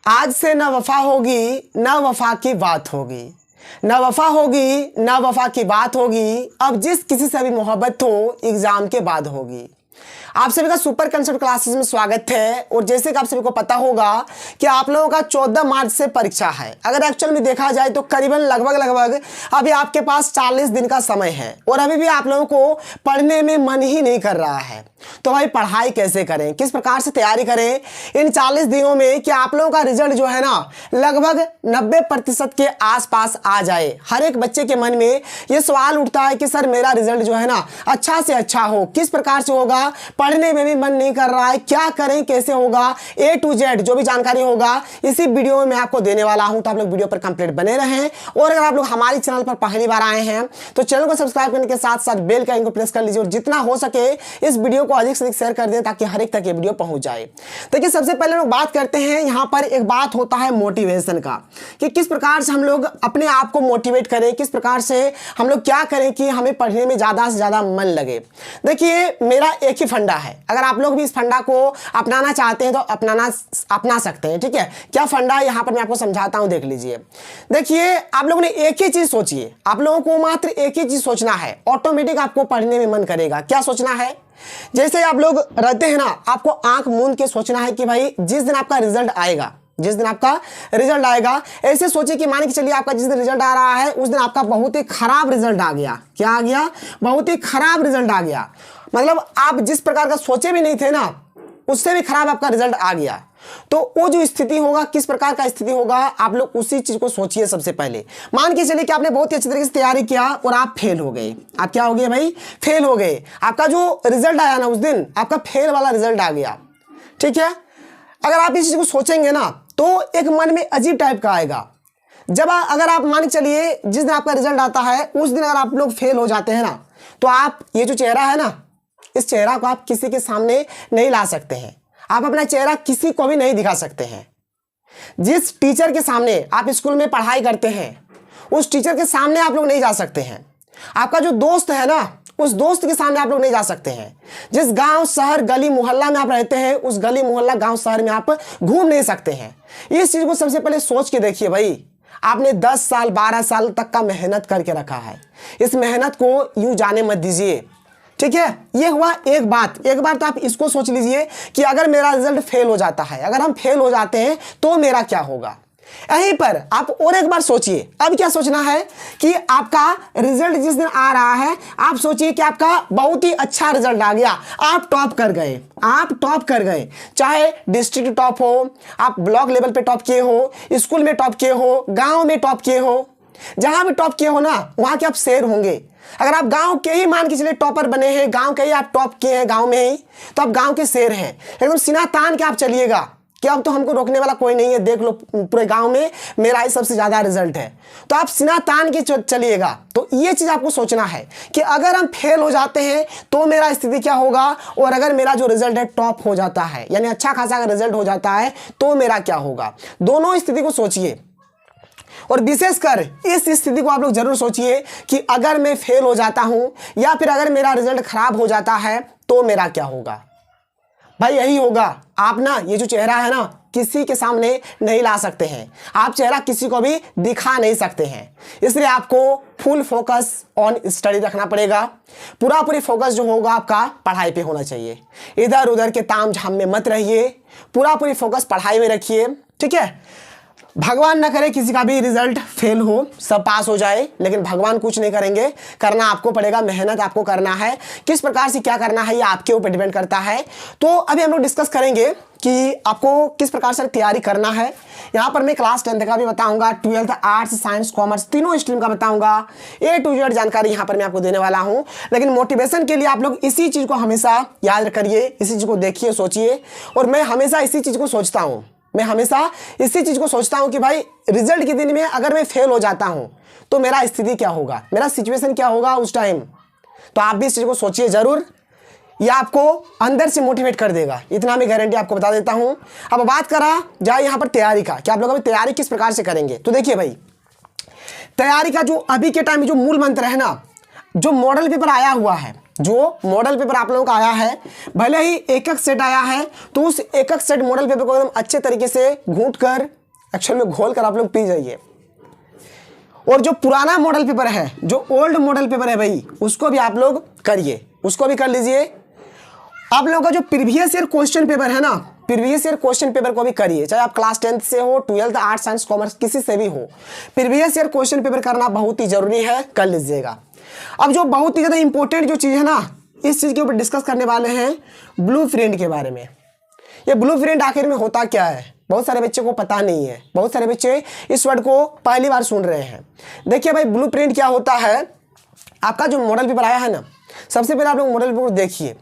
आज से न वफा होगी न वफा की बात होगी, न वफा होगी न वफा की बात होगी, अब जिस किसी से भी मोहब्बत हो एग्जाम के बाद होगी। आप सभी का सुपर कंसेप्ट क्लासेस में स्वागत है। और जैसे कि आप सभी को पता होगा कि आप लोगों का 14 मार्च से परीक्षा है। अगर एक्चुअल में देखा जाए तो करीबन लगभग अभी आपके पास 40 दिन का समय है और अभी भी आप लोगों को पढ़ने में मन ही नहीं कर रहा है। तो भाई पढ़ाई कैसे करें, किस प्रकार से तैयारी करें इन 40 दिनों में कि आप लोगों का रिजल्ट जो है ना लगभग 90% के आसपास आ जाए। हर एक बच्चे के मन में ये सवाल उठता है कि सर मेरा रिजल्ट जो है ना अच्छा से अच्छा हो, किस प्रकार से होगा, पढ़ने में भी मन नहीं कर रहा है, क्या करें, कैसे होगा, A to Z जो भी जानकारी होगा इसी वीडियो में मैं आपको देने वाला हूं। तो आप लोग वीडियो पर कंप्लीट बने रहें। और अगर आप लोग हमारे चैनल पर पहली बार आए हैं तो चैनल को सब्सक्राइब करने के साथ साथ बेल का आइकन को प्रेस कर लीजिए और जितना हो सके इस वीडियो को अधिक से अधिक शेयर कर दें ताकि हर एक तक ये वीडियो पहुंच जाए। देखिए सबसे पहले लोग बात करते हैं, यहाँ पर एक बात होता है मोटिवेशन का कि किस प्रकार से हम लोग अपने आप को मोटिवेट करें, किस प्रकार से हम लोग क्या करें कि हमें पढ़ने में ज़्यादा से ज़्यादा मन लगे। देखिए मेरा एक ही फंडा है, अगर आप लोग भी इस फंडा को अपनाना चाहते हैं तो अपना सकते हैं। ठीक है, क्या फंडा है यहाँ पर मैं आपको समझाता हूँ, देख लीजिए। देखिए आप लोगों ने एक ही चीज़ सोचिए, आप लोगों को मात्र एक ही चीज़ सोचना है, ऑटोमेटिक आपको पढ़ने में मन करेगा। क्या सोचना है? जैसे आप लोग रहते हैं ना, आपको आंख मूंद के सोचना है कि भाई जिस दिन आपका रिजल्ट आएगा, जिस दिन आपका रिजल्ट आएगा, ऐसे सोचिए कि मान के चलिए आपका जिस दिन रिजल्ट आ रहा है उस दिन आपका बहुत ही खराब रिजल्ट आ गया। क्या आ गया? बहुत ही खराब रिजल्ट आ गया। मतलब आप जिस प्रकार का सोचे भी नहीं थे ना उससे भी खराब आपका रिजल्ट आ गया। तो वो जो स्थिति होगा, किस प्रकार का स्थिति होगा, आप लोग उसी चीज को सोचिए। सबसे पहले मान के चलिए कि आपने बहुत ही अच्छी तरीके से तैयारी किया और आप फेल हो गए। आप क्या हो गए भाई? फेल हो गए। आपका जो रिजल्ट आया ना उस दिन आपका फेल वाला रिजल्ट आ गया। ठीक है, अगर आप इस चीज को सोचेंगे ना तो एक मन में अजीब टाइप का आएगा। जब अगर आप मान के चलिए जिस दिन आपका रिजल्ट आता है उस दिन अगर आप लोग फेल हो जाते हैं ना तो आप ये जो चेहरा है ना, इस चेहरा को आप किसी के सामने नहीं ला सकते हैं। आप अपना चेहरा किसी को भी नहीं दिखा सकते हैं। जिस टीचर के सामने आप स्कूल में पढ़ाई करते हैं उस टीचर के सामने आप लोग नहीं जा सकते हैं। आपका जो दोस्त है ना उस दोस्त के सामने आप लोग नहीं जा सकते हैं। जिस गांव शहर गली मोहल्ला में आप रहते हैं उस गली मोहल्ला गांव शहर में आप घूम नहीं सकते हैं। इस चीज को सबसे पहले सोच के देखिए भाई, आपने 10 साल 12 साल तक का मेहनत करके रखा है, इस मेहनत को यूं जाने मत दीजिए। ठीक है, ये हुआ एक बात। एक बार तो आप इसको सोच लीजिए कि अगर मेरा रिजल्ट फेल हो जाता है, अगर हम फेल हो जाते हैं तो मेरा क्या होगा। यहीं पर आप और एक बार सोचिए। अब क्या सोचना है कि आपका रिजल्ट जिस दिन आ रहा है आप सोचिए कि आपका बहुत ही अच्छा रिजल्ट आ गया, आप टॉप कर गए, आप टॉप कर गए। चाहे डिस्ट्रिक्ट टॉप हो, आप ब्लॉक लेवल पे टॉप किए हो, स्कूल में टॉप किए हो, गांव में टॉप किए हो, जहां भी टॉप किए हो ना वहां के आप शेर होंगे। अगर आप गांव के ही मान के चलिए टॉपर बने हैं, गांव के ही आप टॉप किए हैं गांव में ही, तो आप गांव के शेर हैं। एकदम सीना तान के आप चलिएगा कि अब तो हमको रोकने वाला कोई नहीं है, देख लो पूरे गांव में मेरा ही सबसे ज्यादा रिजल्ट है। तो आप सीना तान के चलिएगा। तो ये चीज आपको सोचना है कि अगर हम फेल हो जाते हैं तो मेरा स्थिति क्या होगा, और अगर मेरा जो रिजल्ट है टॉप हो जाता है यानी अच्छा खासा अगर रिजल्ट हो जाता है तो मेरा क्या होगा। दोनों स्थिति को सोचिए और विशेषकर इस स्थिति को आप लोग जरूर सोचिए कि अगर मैं फेल हो जाता हूं या फिर अगर मेरा रिजल्ट खराब हो जाता है तो मेरा क्या होगा। भाई यही होगा। आप ना ये जो चेहरा है ना किसी के सामने नहीं ला सकते हैं, आप चेहरा किसी को भी दिखा नहीं सकते हैं। इसलिए आपको फुल फोकस ऑन स्टडी रखना पड़ेगा। पूरी फोकस जो होगा आपका पढ़ाई पे होना चाहिए। इधर उधर के ताम झाम में मत रहिए, पूरी फोकस पढ़ाई में रखिए। ठीक है, भगवान ना करे किसी का भी रिजल्ट फेल हो, सब पास हो जाए, लेकिन भगवान कुछ नहीं करेंगे। करना आपको पड़ेगा, मेहनत आपको करना है। किस प्रकार से क्या करना है ये आपके ऊपर डिपेंड करता है। तो अभी हम लोग डिस्कस करेंगे कि आपको किस प्रकार से तैयारी करना है। यहाँ पर मैं क्लास 10th का भी बताऊंगा, 12th आर्ट्स साइंस कॉमर्स तीनों स्ट्रीम का बताऊंगा। A to Z जानकारी यहाँ पर मैं आपको देने वाला हूँ। लेकिन मोटिवेशन के लिए आप लोग इसी चीज़ को हमेशा याद करिए, इसी चीज़ को देखिए, सोचिए। और मैं हमेशा इसी चीज़ को सोचता हूँ, मैं हमेशा इसी चीज को सोचता हूं कि भाई रिजल्ट के दिन में अगर मैं फेल हो जाता हूं तो मेरा स्थिति क्या होगा, मेरा सिचुएशन क्या होगा उस टाइम। तो आप भी इस चीज को सोचिए जरूर, यह आपको अंदर से मोटिवेट कर देगा, इतना मैं गारंटी आपको बता देता हूं। अब बात करा जाए यहां पर तैयारी का कि आप लोग अभी तैयारी किस प्रकार से करेंगे। तो देखिए भाई, तैयारी का जो अभी के टाइम में जो मूल मंत्र है ना, जो मॉडल पेपर आया हुआ है जो मॉडल पेपर आप लोगों का आया है, भले ही एक एक सेट आया है, तो उस एक एक सेट मॉडल पेपर को एकदम अच्छे तरीके से घूट कर एक्चुअल में घोल कर आप लोग पी जाइए। और जो पुराना मॉडल पेपर है, जो ओल्ड मॉडल पेपर है भाई, उसको भी आप लोग करिए, उसको भी कर लीजिए। आप लोगों का जो प्रीवियस ईयर क्वेश्चन पेपर है ना, प्रीवियस ईयर क्वेश्चन पेपर को भी करिए, चाहे आप क्लास 10th से हो, 12th, आर्ट्स साइंस कॉमर्स किसी से भी हो, प्रीवियस ईयर क्वेश्चन पेपर करना बहुत ही जरूरी है, कर लीजिएगा। अब जो बहुत ही ज़्यादा इंपॉर्टेंट जो चीज़ है ना, इस चीज़ के ऊपर डिस्कस करने वाले हैं ब्लूप्रिंट के बारे में। ये ब्लूप्रिंट आखिर में होता क्या है, बहुत सारे बच्चे को पता नहीं है, बहुत सारे बच्चे इस वर्ड को पहली बार सुन रहे हैं। देखिए भाई, ब्लूप्रिंट क्या होता है, आपका जो मॉडल पेपर आया है ना, सबसे पहले आप लोग मॉडल पेपर देखिए।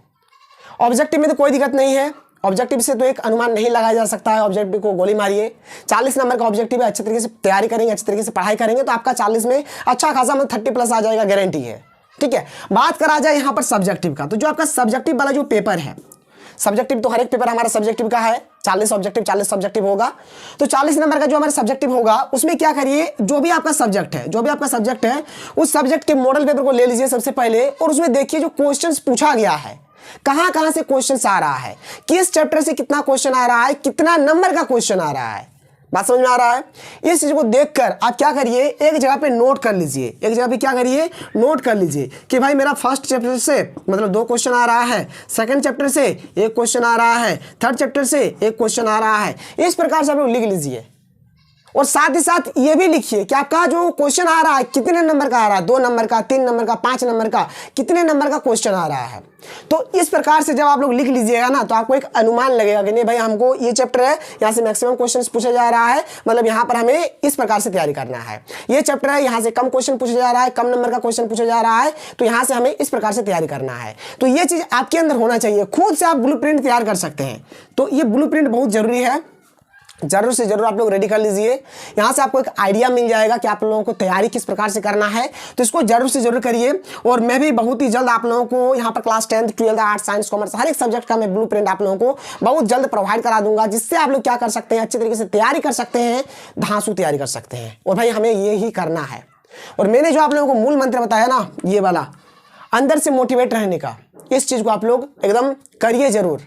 ऑब्जेक्टिव में तो कोई दिक्कत नहीं है, ऑब्जेक्टिव से तो एक अनुमान नहीं लगाया जा सकता है, ऑब्जेक्टिव को गोली मारिए। 40 नंबर का ऑब्जेक्टिव है, अच्छे तरीके से तैयारी करेंगे, अच्छे तरीके से पढ़ाई करेंगे तो आपका 40 में अच्छा खासा मतलब 30+ आ जाएगा, गारंटी है। ठीक है, बात करा जाए यहाँ पर सब्जेक्टिव का, तो जो आपका सब्जेक्टिव वाला जो पेपर है, सब्जेक्टिव तो हर एक पेपर हमारा सब्जेक्टिव का है, 40 ऑब्जेक्टिव 40 सब्जेक्टिव होगा। तो 40 नंबर का जो हमारा सब्जेक्टिव होगा, उसमें क्या करिए, जो भी आपका सब्जेक्ट है, उस सब्जेक्ट के मॉडल पेपर को ले लीजिए सबसे पहले, और उसमें देखिए जो क्वेश्चंस पूछा गया है, कहां से क्वेश्चंस आ रहा है, किस चैप्टर से कितना क्वेश्चन आ रहा है, कितना नंबर का क्वेश्चन आ रहा है, बात समझ में आ रहा है। इस चीज को देखकर आप क्या करिए, एक जगह पे नोट कर लीजिए, एक जगह पे क्या करिए, नोट कर लीजिए कि भाई मेरा फर्स्ट चैप्टर से मतलब 2 क्वेश्चन आ रहा है, सेकंड चैप्टर से 1 क्वेश्चन आ रहा है, थर्ड चैप्टर से 1 क्वेश्चन आ रहा है। इस प्रकार से आप लोग लिख लीजिए, और साथ ही साथ ये भी लिखिए कि आपका जो क्वेश्चन आ रहा है कितने नंबर का आ रहा है, 2 नंबर का, 3 नंबर का, 5 नंबर का, कितने नंबर का क्वेश्चन आ रहा है। तो इस प्रकार से जब आप लोग लिख लीजिएगा ना, तो आपको एक अनुमान लगेगा कि नहीं भाई, हमको ये चैप्टर है, यहाँ से मैक्सिमम क्वेश्चन पूछा जा रहा है, मतलब यहाँ पर हमें इस प्रकार से तैयारी करना है। ये चैप्टर है, यहाँ से कम क्वेश्चन पूछा जा रहा है, कम नंबर का क्वेश्चन पूछा जा रहा है, तो यहाँ से हमें इस प्रकार से तैयारी करना है। तो ये चीज आपके अंदर होना चाहिए, खुद से आप ब्लूप्रिंट तैयार कर सकते हैं। तो ये ब्लूप्रिंट बहुत जरूरी है, जरूर से जरूर आप लोग रेडी कर लीजिए। यहाँ से आपको एक आइडिया मिल जाएगा कि आप लोगों को तैयारी किस प्रकार से करना है, तो इसको जरूर से जरूर करिए। और मैं भी बहुत ही जल्द आप लोगों को यहाँ पर class 10th, 12th, arts science commerce हर एक सब्जेक्ट का मैं ब्लूप्रिंट आप लोगों को बहुत जल्द प्रोवाइड करा दूंगा, जिससे आप लोग क्या कर सकते हैं, अच्छे तरीके से तैयारी कर सकते हैं, धांसू तैयारी कर सकते हैं। और भाई हमें ये ही करना है। और मैंने जो आप लोगों को मूल मंत्र बताया ना, ये वाला अंदर से मोटिवेट रहने का, इस चीज को आप लोग एकदम करिए जरूर।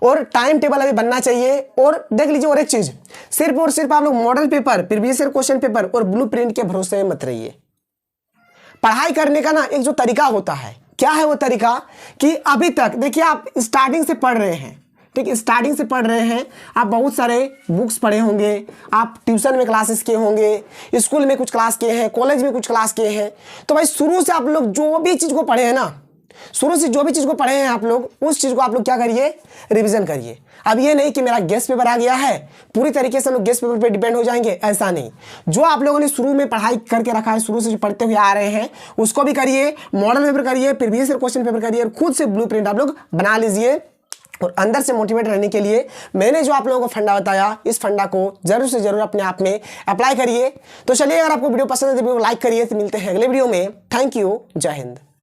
और टाइम टेबल अभी बनना चाहिए। और देख लीजिए, और एक चीज, सिर्फ और सिर्फ आप लोग model paper, previous year question paper और ब्लूप्रिंट के भरोसे मत रहिए। पढ़ाई करने का ना एक जो तरीका होता है, क्या है वो तरीका, कि अभी तक देखिए आप स्टार्टिंग से पढ़ रहे हैं, ठीक है, स्टार्टिंग से पढ़ रहे हैं, आप बहुत सारे बुक्स पढ़े होंगे, आप ट्यूशन में क्लासेस किए होंगे, स्कूल में कुछ क्लास किए हैं, कॉलेज में कुछ क्लास किए हैं। तो भाई शुरू से आप लोग जो भी चीज को पढ़े हैं ना, शुरू से जो भी चीज को पढ़े हैं आप लोग, उस चीज को आप लोग क्या करिए, रिवीजन करिए। अब ये नहीं कि मेरा गेस्ट पेपर आ गया है, पूरी तरीके से हम लोग गेस्ट पेपर पे डिपेंड हो जाएंगे, ऐसा नहीं। जो आप लोगों ने शुरू में पढ़ाई करके रखा है, शुरू से जो पढ़ते हुए आ रहे हैं, उसको भी करिए, मॉडल पेपर करिए, प्रीवियस ईयर क्वेश्चन पेपर करिए, और खुद से ब्लूप्रिंट आप लोग बना लीजिए। और अंदर से मोटिवेट रहने के लिए मैंने जो आप लोगों को फंडा बताया, इस फंडा को जरूर से जरूर अपने आप में अप्लाई करिए। तो चलिए, अगर आपको वीडियो पसंद है तो वीडियो को लाइक करिए। तो मिलते हैं अगले वीडियो में। थैंक यू, जय हिंद।